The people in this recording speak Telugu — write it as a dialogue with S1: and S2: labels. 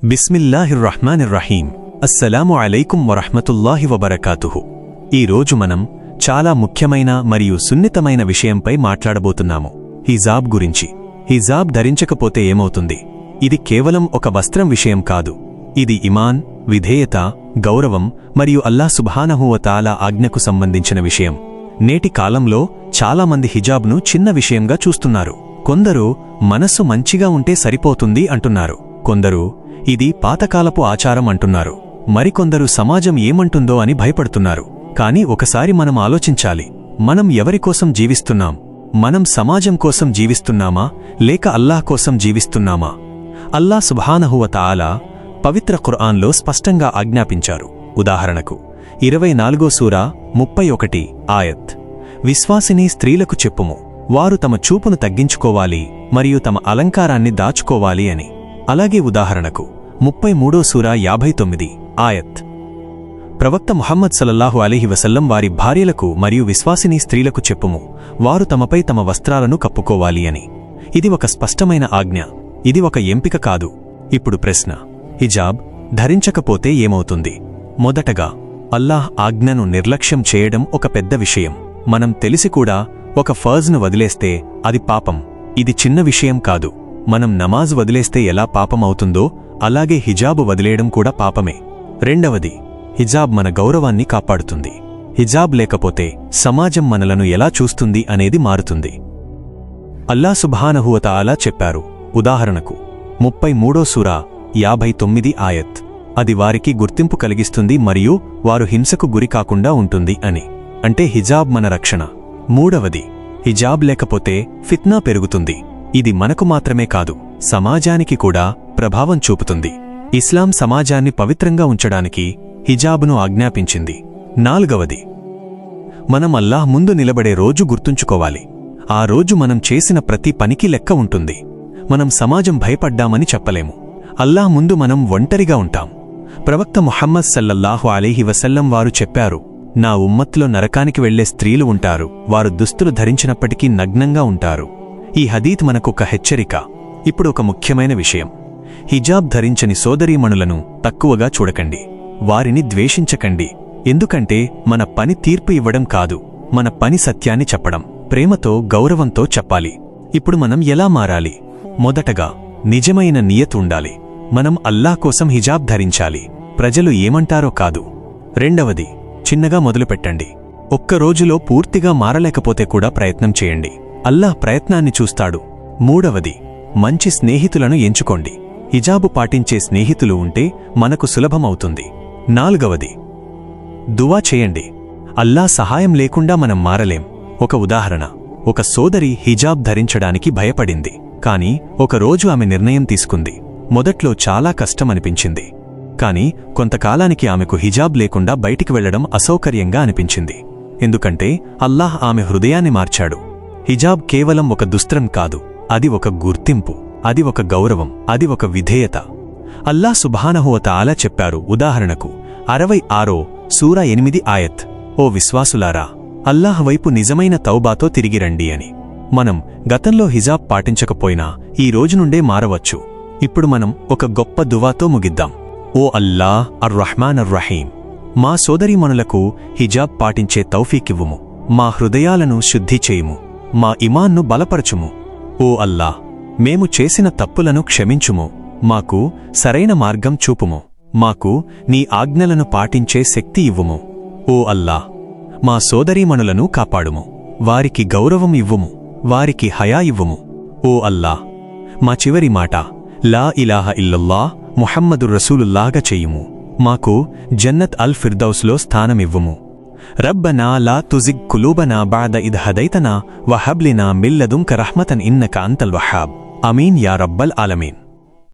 S1: బిస్మిల్లాహిర్రహ్మానిర్రహీం. అస్సలాము అలైకుం వరహ్మతుల్లాహి వబరకాతుహు. ఈ రోజు మనం చాలా ముఖ్యమైన మరియు సున్నితమైన విషయంపై మాట్లాడబోతున్నాము, హిజాబ్ గురించి. హిజాబ్ ధరించకపోతే ఏమవుతుంది? ఇది కేవలం ఒక వస్త్రం విషయం కాదు. ఇది ఇమాన్, విధేయత, గౌరవం మరియు అల్లాహ్ సుబ్హానహు వ తఆలా ఆజ్ఞకు సంబంధించిన విషయం. నేటి కాలంలో చాలామంది హిజాబ్ను చిన్న విషయంగా చూస్తున్నారు. కొందరు మనస్సు మంచిగా ఉంటే సరిపోతుంది అంటున్నారు. కొందరు ఇది పాతకాలపు ఆచారం అంటున్నారు. మరికొందరు సమాజం ఏమంటుందో అని భయపడుతున్నారు. కానీ ఒకసారి మనం ఆలోచించాలి, మనం ఎవరికోసం జీవిస్తున్నాం? మనం సమాజం కోసం జీవిస్తున్నామా లేక అల్లాహ్ కోసం జీవిస్తున్నామా? అల్లాహ్ సుబ్హానహు వ తఆలా పవిత్ర ఖుర్ఆన్లో స్పష్టంగా ఆజ్ఞాపించారు. ఉదాహరణకు 24వ సూరా 31 ఆయత్, విశ్వాసిని స్త్రీలకు చెప్పుము, వారు తమ చూపును తగ్గించుకోవాలి మరియు తమ అలంకారాన్ని దాచుకోవాలి అని. అలాగే ఉదాహరణకు 33వ సూరా 59 ఆయత్, ప్రవక్త ముహమ్మద్ సల్లల్లాహు అలైహి వసల్లం వారి భార్యలకు మరియు విశ్వాసిని స్త్రీలకు చెప్పుము, వారు తమపై తమ వస్త్రాలను కప్పుకోవాలి అని. ఇది ఒక స్పష్టమైన ఆజ్ఞ. ఇది ఒక ఎంపిక కాదు. ఇప్పుడు ప్రశ్న, హిజాబ్ ధరించకపోతే ఏమవుతుంది? మొదటగా, అల్లాహ్ ఆజ్ఞను నిర్లక్ష్యం చేయడం ఒక పెద్ద విషయం. మనం తెలిసి కూడా ఒక ఫర్జ్ను వదిలేస్తే అది పాపం. ఇది చిన్న విషయం కాదు. మనం నమాజ్ వదిలేస్తే ఎలా పాపం అవుతుందో అలాగే హిజాబు వదిలేయడం కూడా పాపమే. రెండవది, హిజాబ్ మన గౌరవాన్ని కాపాడుతుంది. హిజాబ్ లేకపోతే సమాజం మనలను ఎలా చూస్తుంది అనేది మారుతుంది. అల్లాహ్ సుబ్హానహు వ తఆలా చెప్పారు. ఉదాహరణకు 33వ సూరా 59 ఆయత్, అది వారికి గుర్తింపు కలిగిస్తుంది మరియు వారు హింసకు గురికాకుండా ఉంటుంది అని. అంటే హిజాబ్ మన రక్షణ. మూడవది, హిజాబ్ లేకపోతే ఫిత్నా పెరుగుతుంది. ఇది మనకు మాత్రమే కాదు, సమాజానికి కూడా ప్రభావం చూపుతుంది. ఇస్లాం సమాజాన్ని పవిత్రంగా ఉంచడానికి హిజాబ్ను ఆజ్ఞాపించింది. నాలుగవది, మనం అల్లాహ్ ముందు నిలబడే రోజు గుర్తుంచుకోవాలి. ఆ రోజు మనం చేసిన ప్రతి పనికి లెక్క ఉంటుంది. మనం సమాజం భయపడ్డామని చెప్పలేము. అల్లాహ్ ముందు మనం ఒంటరిగా ఉంటాం. ప్రవక్త ముహమ్మద్ సల్లల్లాహు అలైహి వసల్లం వారు చెప్పారు, నా ఉమ్మత్లో నరకానికి వెళ్లే స్త్రీలు ఉంటారు, వారు దుస్తులు ధరించినప్పటికీ నగ్నంగా ఉంటారు. ఈ హదీత్ మనకొక హెచ్చరిక. ఇప్పుడు ఒక ముఖ్యమైన విషయం, హిజాబ్ ధరించని సోదరీమణులను తక్కువగా చూడకండి, వారిని ద్వేషించకండి. ఎందుకంటే మన పని తీర్పు ఇవ్వడం కాదు, మన పని సత్యాన్ని చెప్పడం, ప్రేమతో గౌరవంతో చెప్పాలి. ఇప్పుడు మనం ఎలా మారాలి? మొదటగా, నిజమైన నియత్ ఉండాలి. మనం అల్లాహ్ కోసం హిజాబ్ ధరించాలి, ప్రజలు ఏమంటారో కాదు. రెండవది, చిన్నగా మొదలుపెట్టండి. ఒక్క రోజులో పూర్తిగా మారలేకపోతే కూడా ప్రయత్నం చేయండి. అల్లాహ్ ప్రయత్నాన్ని చూస్తాడు. మూడవది, మంచి స్నేహితులను ఎంచుకోండి. హిజాబు పాటించే స్నేహితులు ఉంటే మనకు సులభమవుతుంది. నాలుగవది, దువా చేయండి. అల్లాహ్ సహాయం లేకుండా మనం మారలేం. ఒక ఉదాహరణ, ఒక సోదరి హిజాబ్ ధరించడానికి భయపడింది. కాని ఒకరోజు ఆమె నిర్ణయం తీసుకుంది. మొదట్లో చాలా కష్టమనిపించింది. కాని కొంతకాలానికి ఆమెకు హిజాబ్ లేకుండా బయటికి వెళ్లడం అసౌకర్యంగా అనిపించింది. ఎందుకంటే అల్లాహ్ ఆమె హృదయాన్ని మార్చాడు. హిజాబ్ కేవలం ఒక దుస్త్రం కాదు, అది ఒక గుర్తింపు, అది ఒక గౌరవం, అది ఒక విధేయత. అల్లాహ్ సుబ్హానహు వ తఆలా చెప్పారు. ఉదాహరణకు 66వ సూరా 8 ఆయత్, ఓ విశ్వాసులారా, అల్లాహ్ వైపు నిజమైన తౌబాతో తిరిగిరండి అని. మనం గతంలో హిజాబ్ పాటించకపోయినా ఈ రోజు నుండే మారవచ్చు. ఇప్పుడు మనం ఒక గొప్ప దువాతో ముగిద్దాం. ఓ అల్లాహ్ అర్-రహ్మాన్ అర్-రహీం, మా సోదరీమణులకు హిజాబ్ పాటించే తౌఫీకివ్వుము, మా హృదయాలను శుద్ధి చేయుము, మా ఇమాన్ను బలపరచుము. ఓ అల్లాహ్, మేము చేసిన తప్పులను క్షమించుము, మాకు సరైన మార్గం చూపుము, మాకు నీ ఆజ్ఞలను పాటించే శక్తి ఇవ్వుము. ఓ అల్లాహ్, మా సోదరీమణులను కాపాడుము, వారికి గౌరవం ఇవ్వుము, వారికి హయా ఇవ్వుము. ఓ అల్లాహ్, మా చివరి మాట లా ఇలాహ ఇల్లల్లాహ్ ముహమ్మదుర్ రసూలుల్లాహ్గా చెయ్యుము, మాకు జన్నత్ అల్ ఫిర్దౌస్లో స్థానమివ్వుము. రబ్బనా లా తుజిగ్ కులూబనా బఅద ఇద్ హదైతనా వహబ్ లినా మిన్ లదున్క రహ్మతన్ ఇన్నక అంతల్ వహాబ్. ఆమీన్ యా రబ్బల్ ఆలమీన్.